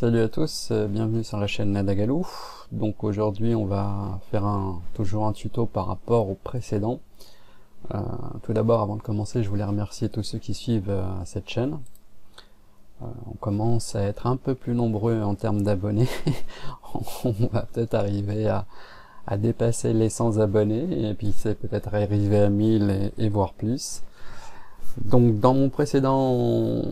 Salut à tous, bienvenue sur la chaîne Nadagalou. Donc aujourd'hui on va faire toujours un tuto par rapport au précédent. Tout d'abord, avant de commencer, je voulais remercier tous ceux qui suivent cette chaîne. On commence à être un peu plus nombreux en termes d'abonnés. On va peut-être arriver à dépasser les 100 abonnés et puis c'est peut-être arriver à 1000 et voire plus. Donc dans mon précédent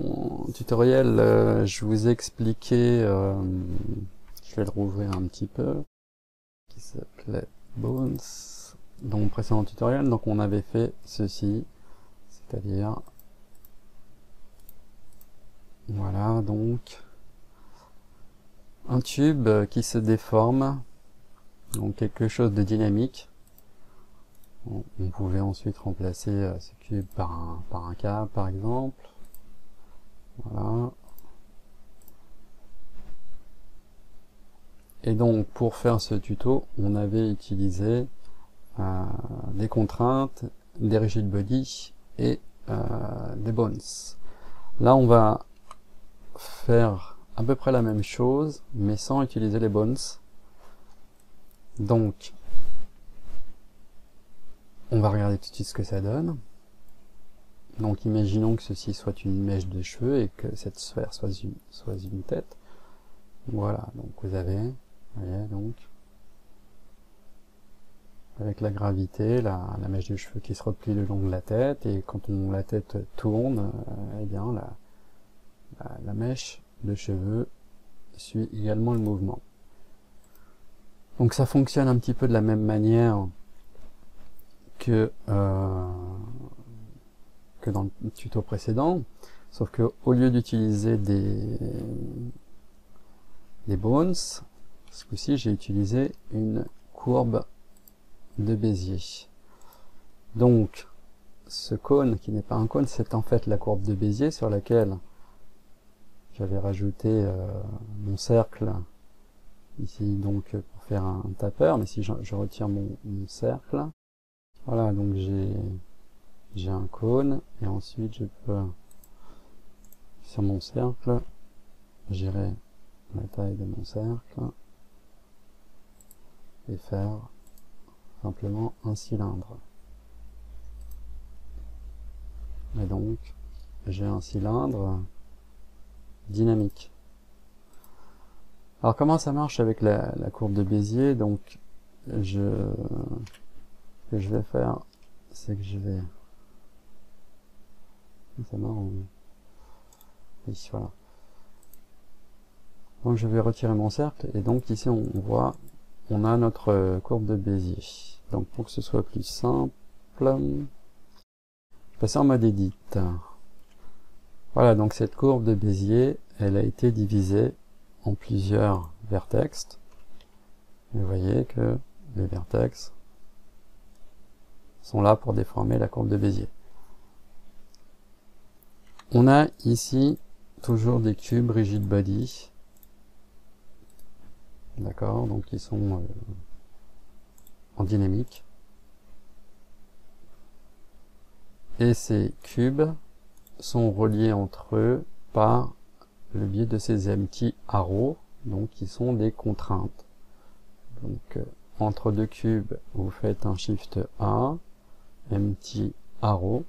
tutoriel, je vous ai expliqué, je vais le rouvrir un petit peu, qui s'appelait Bones. Dans mon précédent tutoriel, donc on avait fait ceci, c'est-à-dire, voilà, donc un tube qui se déforme, donc quelque chose de dynamique. On pouvait ensuite remplacer ce cube par un câble par exemple. Voilà. Et donc pour faire ce tuto, on avait utilisé des contraintes, des rigid body et des bones. Là on va faire à peu près la même chose, mais sans utiliser les bones. Donc on va regarder tout de suite ce que ça donne. Donc imaginons que ceci soit une mèche de cheveux et que cette sphère soit une tête. Voilà, donc vous avez, voyez, donc avec la gravité, la mèche de cheveux qui se replie le long de la tête, et quand la tête tourne, eh bien la mèche de cheveux suit également le mouvement. Donc ça fonctionne un petit peu de la même manière que dans le tuto précédent, sauf que au lieu d'utiliser des bones, ce coup-ci j'ai utilisé une courbe de Bézier. Donc ce cône qui n'est pas un cône, c'est en fait la courbe de Bézier sur laquelle j'avais rajouté mon cercle ici, donc pour faire un tapeur. Mais si je retire mon cercle, voilà, donc j'ai un cône, et ensuite je peux, sur mon cercle, gérer la taille de mon cercle et faire simplement un cylindre. Et donc j'ai un cylindre dynamique. Alors comment ça marche avec la courbe de Bézier? Donc ce que je vais faire, c'est que je vais, ça marche, oui, voilà. Donc je vais retirer mon cercle, et donc ici on voit, on a notre courbe de Bézier. Donc pour que ce soit plus simple, je vais passer en mode edit. Voilà, donc cette courbe de Bézier, elle a été divisée en plusieurs vertex. Et vous voyez que les vertex sont là pour déformer la courbe de Bézier. On a ici toujours des cubes rigid body. D'accord, donc ils sont en dynamique. Et ces cubes sont reliés entre eux par le biais de ces empty arrows, donc qui sont des contraintes. Donc entre deux cubes, vous faites un shift A, empty arrow,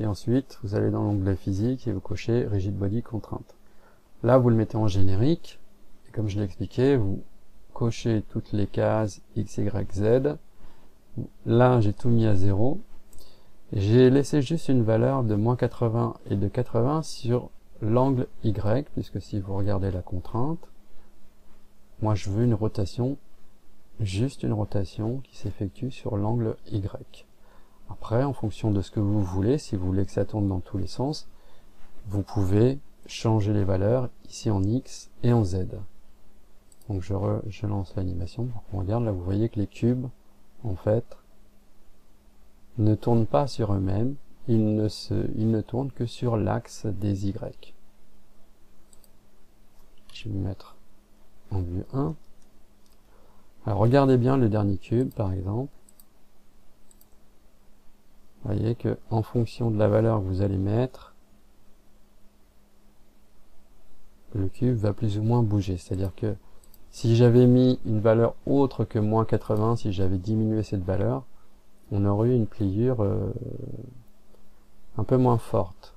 et ensuite vous allez dans l'onglet physique et vous cochez rigid body contrainte. Là vous le mettez en générique, et comme je l'ai expliqué, vous cochez toutes les cases X, Y, Z. Là j'ai tout mis à 0. J'ai laissé juste une valeur de moins 80 et de 80 sur l'angle Y, puisque si vous regardez la contrainte, moi je veux une rotation, juste une rotation qui s'effectue sur l'angle Y. Après, en fonction de ce que vous voulez, si vous voulez que ça tourne dans tous les sens, vous pouvez changer les valeurs ici en X et en Z. Donc je lance l'animation, on regarde, là vous voyez que les cubes, en fait, ne tournent pas sur eux-mêmes, ils ne tournent que sur l'axe des Y. Je vais me mettre en vue 1. Alors regardez bien le dernier cube par exemple. Vous voyez que en fonction de la valeur que vous allez mettre, le cube va plus ou moins bouger. C'est-à-dire que si j'avais mis une valeur autre que moins 80, si j'avais diminué cette valeur, on aurait eu une pliure un peu moins forte.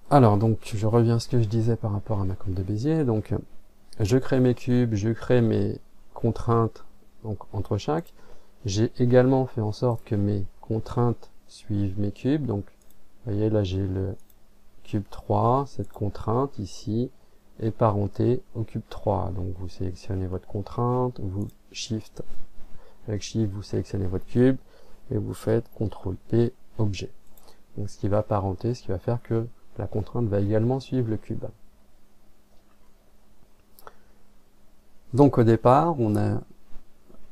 Alors, donc, je reviens à ce que je disais par rapport à ma courbe de Bézier. Donc, je crée mes cubes, je crée mes contraintes donc, entre chaque. J'ai également fait en sorte que mes contraintes suivent mes cubes. Donc, vous voyez, là, j'ai le cube 3, cette contrainte ici, est parentée au cube 3. Donc, vous sélectionnez votre contrainte, vous Shift, avec Shift, vous sélectionnez votre cube, et vous faites CTRL-P, objet. Donc, ce qui va parenter, ce qui va faire que la contrainte va également suivre le cube. Donc au départ,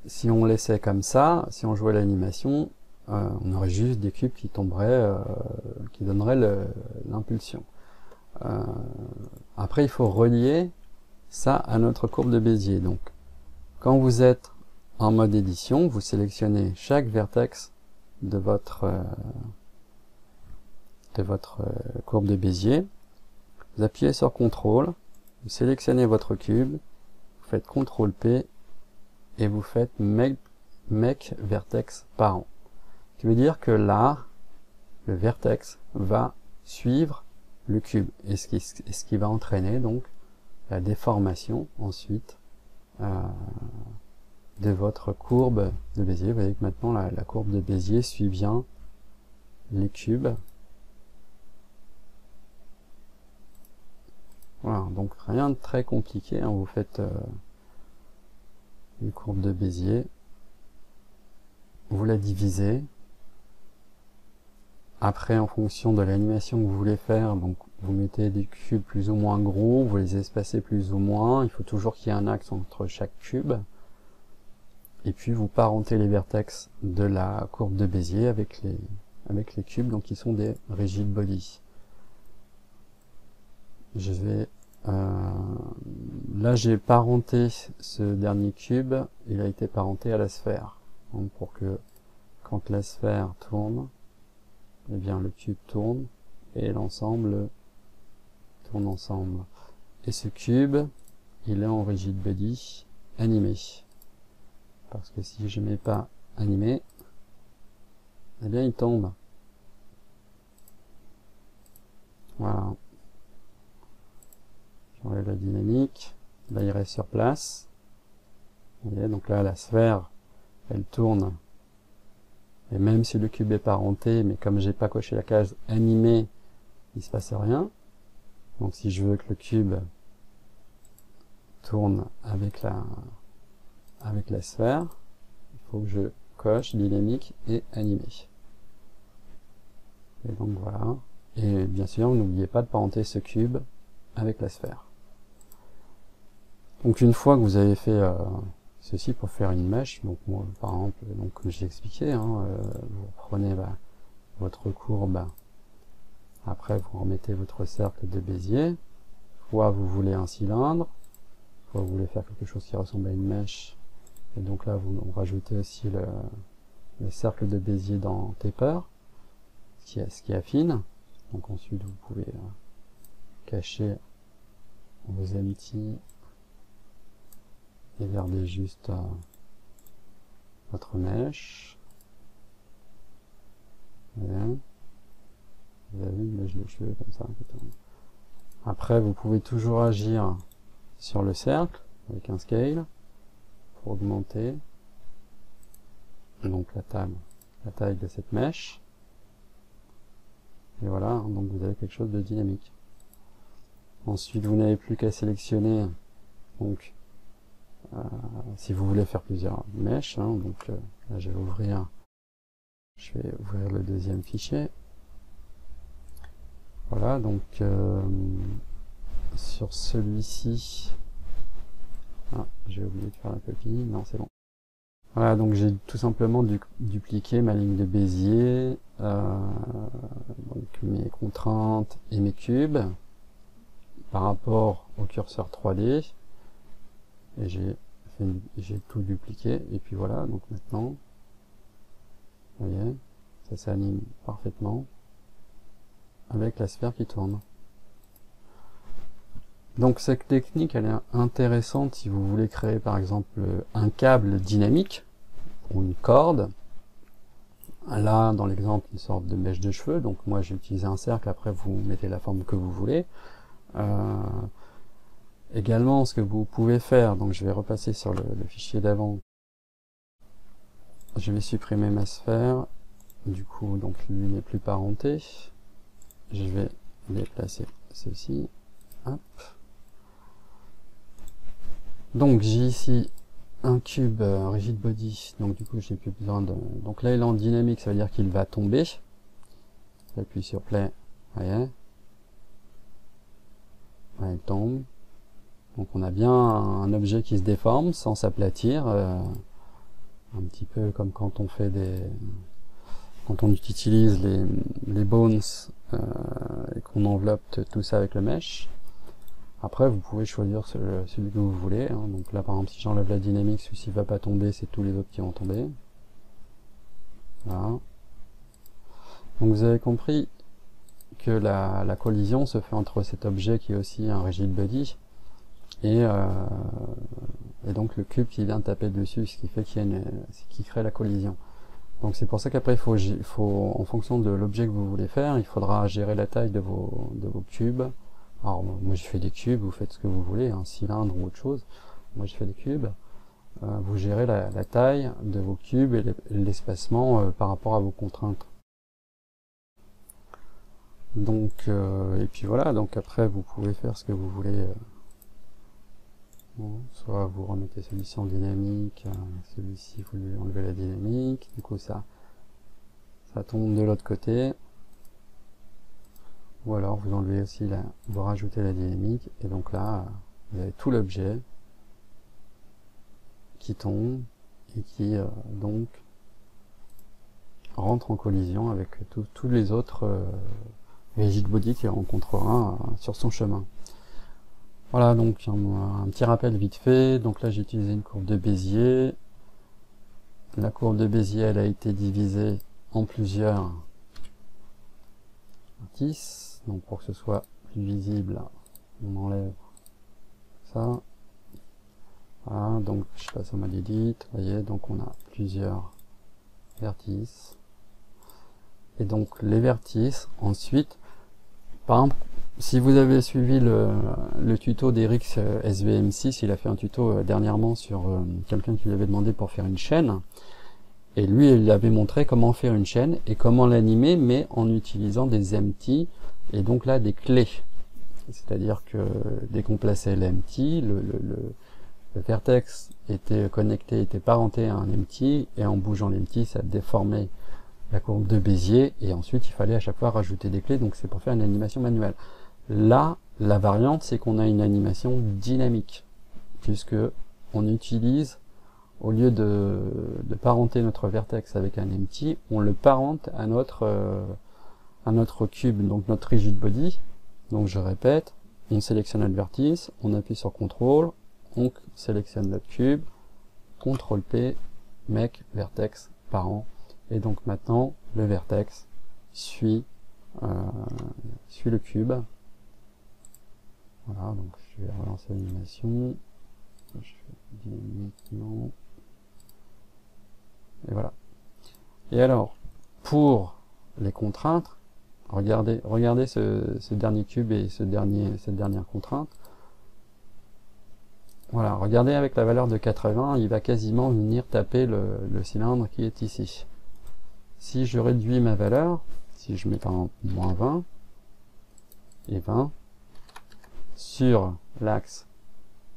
si on laissait comme ça, si on jouait l'animation, on aurait juste des cubes qui tomberaient, qui donneraient l'impulsion. Après, il faut relier ça à notre courbe de Bézier. Donc, quand vous êtes en mode édition, vous sélectionnez chaque vertex de votre courbe de Bézier, vous appuyez sur CTRL, vous sélectionnez votre cube, vous faites CTRL-P et vous faites Make Vertex Parent. Ce qui veut dire que là, le vertex va suivre le cube et ce qui va entraîner donc la déformation ensuite de votre courbe de Bézier. Vous voyez que maintenant la courbe de Bézier suit bien les cubes. Voilà, donc rien de très compliqué, hein. Vous faites une courbe de Bézier, vous la divisez. Après, en fonction de l'animation que vous voulez faire, donc vous mettez des cubes plus ou moins gros, vous les espacez plus ou moins. Il faut toujours qu'il y ait un axe entre chaque cube. Et puis vous parentez les vertex de la courbe de Bézier avec les cubes, donc qui sont des rigid body. Je vais là j'ai parenté ce dernier cube, il a été parenté à la sphère, donc pour que quand la sphère tourne, eh bien le cube tourne et l'ensemble tourne ensemble. Et ce cube, il est en rigid body animé, parce que si je mets pas animé, eh bien il tombe. Voilà. J'enlève la dynamique, là il reste sur place. Vous voyez, donc là la sphère, elle tourne. Et même si le cube est parenté, mais comme j'ai pas coché la case animé, il se passe rien. Donc si je veux que le cube tourne avec la sphère, il faut que je coche dynamique et animé. Et donc voilà. Et bien sûr, n'oubliez pas de parenter ce cube avec la sphère. Donc une fois que vous avez fait ceci pour faire une mèche, donc moi par exemple, donc comme j'ai expliqué, hein, vous prenez votre courbe, après vous remettez votre cercle de Bézier, soit vous voulez un cylindre, soit vous voulez faire quelque chose qui ressemble à une mèche, et donc là vous rajoutez aussi le cercle de Bézier dans Taper, ce qui affine. Donc ensuite vous pouvez cacher vos empty et garder juste votre mèche. Bien. Vous avez une mèche de cheveux comme ça. Après vous pouvez toujours agir sur le cercle avec un scale pour augmenter donc la taille de cette mèche. Et voilà, donc vous avez quelque chose de dynamique. Ensuite, vous n'avez plus qu'à sélectionner, donc, si vous voulez faire plusieurs mèches, hein, donc là je vais ouvrir le deuxième fichier. Voilà, donc sur celui-ci, j'ai oublié de faire la copie, non c'est bon. Voilà, donc j'ai tout simplement dupliqué ma ligne de Bézier, donc mes contraintes et mes cubes par rapport au curseur 3D, et j'ai tout dupliqué, et puis voilà, donc maintenant, vous voyez, ça s'anime parfaitement avec la sphère qui tourne. Donc cette technique, elle est intéressante si vous voulez créer par exemple un câble dynamique ou une corde. Là, dans l'exemple, une sorte de mèche de cheveux. Donc moi, j'ai utilisé un cercle. Après, vous mettez la forme que vous voulez. Également, ce que vous pouvez faire, donc je vais repasser sur le fichier d'avant. Je vais supprimer ma sphère. Du coup, donc lui n'est plus parenté. Je vais déplacer ceci. Hop. Donc j'ai ici un cube rigid body, donc du coup j'ai plus besoin de... Donc là il est en dynamique, ça veut dire qu'il va tomber. J'appuie sur play, vous voyez. Ouais, il tombe. Donc on a bien un objet qui se déforme sans s'aplatir, un petit peu comme quand on fait des... Quand on utilise les bones et qu'on enveloppe tout ça avec le mesh. Après, vous pouvez choisir celui que vous voulez. Hein. Donc là, par exemple, si j'enlève la dynamique, celui-ci va pas tomber, c'est tous les autres qui vont tomber. Voilà. Donc vous avez compris que la collision se fait entre cet objet qui est aussi un rigid body et donc le cube qui vient taper dessus, ce qui fait qu'il crée la collision. Donc c'est pour ça qu'après, il faut, en fonction de l'objet que vous voulez faire, il faudra gérer la taille de vos cubes. Alors moi je fais des cubes, vous faites ce que vous voulez, un cylindre ou autre chose. Moi je fais des cubes. Vous gérez la taille de vos cubes et l'espacement par rapport à vos contraintes. Donc et puis voilà, donc après vous pouvez faire ce que vous voulez. Bon, soit vous remettez celui-ci en dynamique, celui-ci vous lui enlevez la dynamique, du coup ça tombe de l'autre côté. Ou alors vous enlevez aussi vous rajoutez la dynamique, et donc là, vous avez tout l'objet qui tombe et qui donc rentre en collision avec tous les autres rigid body qu'il rencontrera sur son chemin. Voilà, donc un petit rappel vite fait. Donc là j'ai utilisé une courbe de Bézier. La courbe de Bézier, elle a été divisée en plusieurs vertices. Donc pour que ce soit plus visible, on enlève ça. Voilà, donc je passe au mode edit. Vous voyez, donc on a plusieurs vertices. Et donc les vertices, ensuite, par exemple, si vous avez suivi le tuto d'Eric SVM6, il a fait un tuto dernièrement sur quelqu'un qui lui avait demandé pour faire une chaîne. Et lui, il avait montré comment faire une chaîne et comment l'animer, mais en utilisant des empty et donc là des clés. C'est-à-dire que dès qu'on plaçait l'empty, le vertex était connecté, était parenté à un empty, et en bougeant l'empty, ça déformait la courbe de Bézier, et ensuite il fallait à chaque fois rajouter des clés, donc c'est pour faire une animation manuelle. Là, la variante, c'est qu'on a une animation dynamique, puisque on utilise, au lieu de parenter notre vertex avec un empty, on le parente à notre cube, donc notre rigid body. Donc je répète, on sélectionne notre vertice, on appuie sur CTRL, on sélectionne notre cube, CTRL P, make vertex parent. Et donc maintenant, le vertex suit le cube. Voilà, donc je vais relancer l'animation. Je fais dynamiquement. Et voilà. Et alors, pour les contraintes, regardez ce dernier cube et cette dernière contrainte. Voilà, regardez avec la valeur de 80, il va quasiment venir taper le cylindre qui est ici. Si je réduis ma valeur, si je mets par exemple moins 20 et 20 sur l'axe,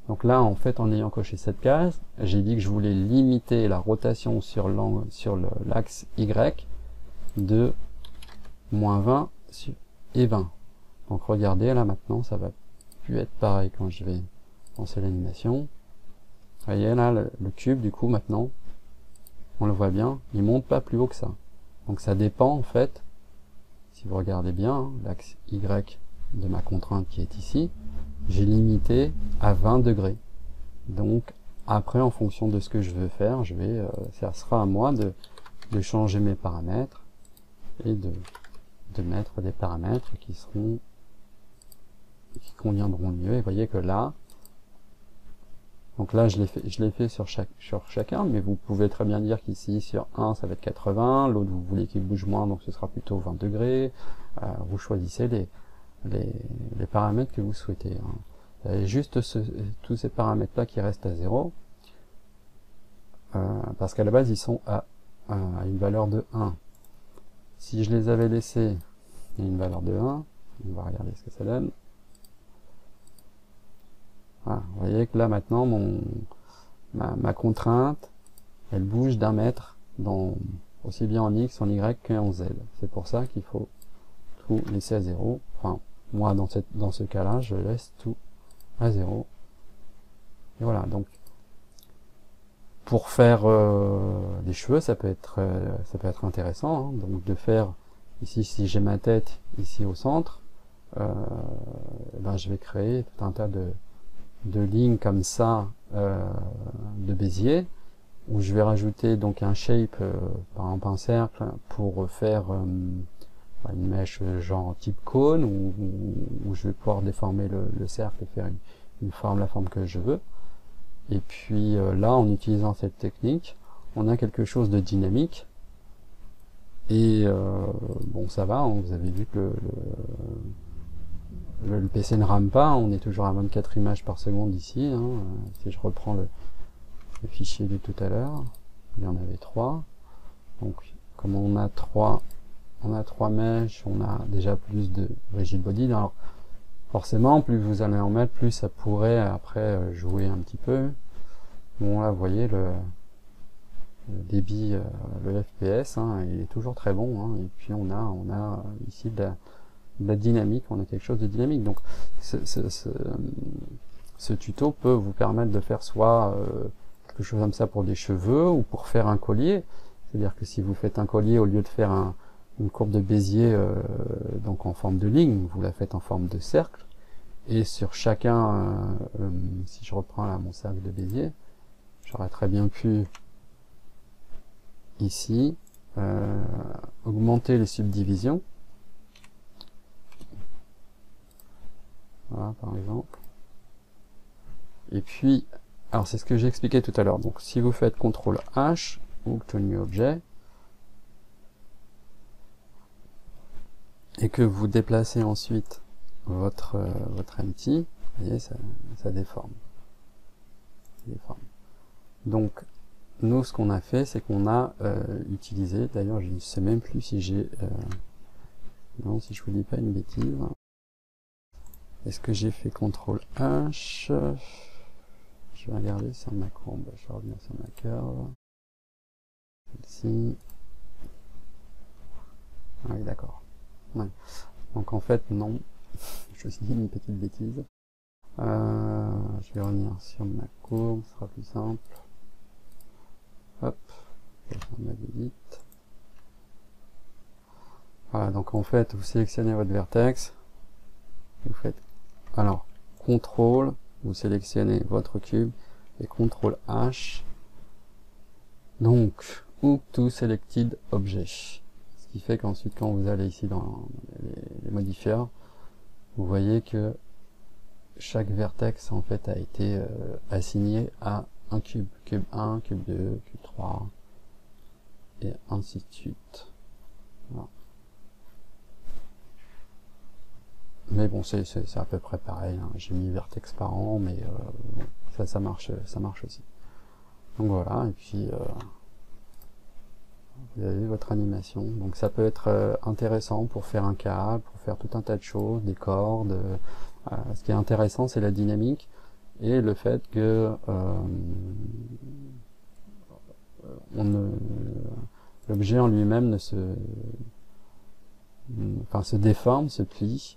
donc là en fait en ayant coché cette case, j'ai dit que je voulais limiter la rotation sur l'axe Y de moins 20 et 20. Donc regardez là maintenant ça va plus être pareil quand je vais lancer l'animation. Vous voyez là le cube du coup maintenant, on le voit bien, il monte pas plus haut que ça. Donc ça dépend en fait, si vous regardez bien, hein, l'axe Y de ma contrainte qui est ici, j'ai limité à 20 degrés. Donc après en fonction de ce que je veux faire, ça sera à moi de changer mes paramètres et de mettre des paramètres qui conviendront le mieux. Et vous voyez que là, donc là je l'ai fait sur chacun, mais vous pouvez très bien dire qu'ici sur un ça va être 80, l'autre vous voulez qu'il bouge moins, donc ce sera plutôt 20 degrés. Vous choisissez les paramètres que vous souhaitez. Il y a juste tous ces paramètres là qui restent à 0, parce qu'à la base ils sont à une valeur de 1. Si je les avais laissés à une valeur de 1, on va regarder ce que ça donne. Voilà, vous voyez que là maintenant ma contrainte elle bouge d'1 mètre aussi bien en X, en Y qu'en Z. C'est pour ça qu'il faut tout laisser à 0. Enfin, moi dans ce cas là je laisse tout à 0. Et voilà, donc pour faire des cheveux ça peut être intéressant, hein. Donc de faire ici, si j'ai ma tête ici au centre, ben je vais créer tout un tas de lignes comme ça de Bézier, où je vais rajouter donc un shape, par exemple un cercle, pour faire une mèche genre type cône, où je vais pouvoir déformer le cercle et faire la forme que je veux. Et puis là, en utilisant cette technique, on a quelque chose de dynamique. Et bon, ça va, hein, vous avez vu que le PC ne rame pas, on est toujours à 24 images par seconde ici, hein. Si je reprends le fichier de tout à l'heure, il y en avait 3. Donc comme on a 3 mèches, on a déjà plus de rigid body. Alors forcément, plus vous allez en mettre, plus ça pourrait après jouer un petit peu. Bon là, vous voyez le débit, le FPS, hein, il est toujours très bon, hein. Et puis on a ici de la dynamique, on a quelque chose de dynamique. Donc ce tuto peut vous permettre de faire soit quelque chose comme ça pour des cheveux, ou pour faire un collier. C'est-à-dire que si vous faites un collier, au lieu de faire une courbe de Bézier donc en forme de ligne, vous la faites en forme de cercle. Et sur chacun, si je reprends là mon cercle de Bézier, j'aurais très bien pu ici augmenter les subdivisions. Voilà, par exemple. Et puis, alors c'est ce que j'ai expliqué tout à l'heure. Donc si vous faites CTRL H ou to New Object et que vous déplacez ensuite votre empty, vous voyez, ça déforme. Donc nous, ce qu'on a fait, c'est qu'on a utilisé, d'ailleurs je ne sais même plus si j'ai non, si je vous dis pas une bêtise, est-ce que j'ai fait CTRL H? Je vais regarder sur ma courbe, je vais revenir sur ma curve. Celle-ci. Ah oui, d'accord. Ouais. Donc en fait, non. Je me suis dit une petite bêtise. Je vais revenir sur ma courbe, ce sera plus simple. Hop. Je vais faire ma visite. Voilà, donc en fait, vous sélectionnez votre vertex. Vous faites, alors, CTRL, vous sélectionnez votre cube, et CTRL H, donc, Hook to Selected Object. Ce qui fait qu'ensuite, quand vous allez ici dans les modifiers, vous voyez que chaque vertex, en fait, a été assigné à un cube. Cube 1, cube 2, cube 3, et ainsi de suite. Voilà. Mais bon, c'est à peu près pareil, hein. J'ai mis vertex par an, mais bon, ça marche aussi. Donc voilà, et puis vous avez votre animation. Donc ça peut être intéressant pour faire un câble, pour faire tout un tas de choses, des cordes. Ce qui est intéressant, c'est la dynamique et le fait que l'objet en lui-même ne se déforme, se plie,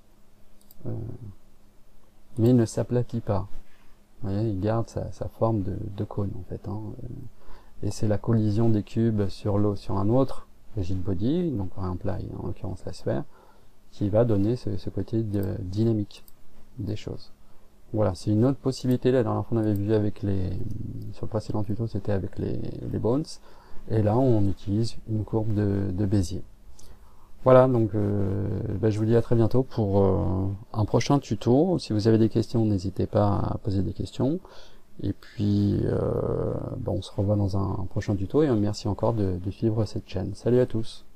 mais il ne s'aplatit pas. Vous voyez, il garde sa forme de cône en fait, hein. Et c'est la collision des cubes sur un autre rigid body, donc par exemple là, en l'occurrence la sphère, qui va donner ce côté dynamique des choses. Voilà, c'est une autre possibilité. La dernière fois on avait vu avec sur le précédent tuto, c'était avec les bones, et là on utilise une courbe de Bézier. Voilà, donc je vous dis à très bientôt pour un prochain tuto. Si vous avez des questions, n'hésitez pas à poser des questions. Et puis, on se revoit dans un prochain tuto et merci encore de suivre cette chaîne. Salut à tous!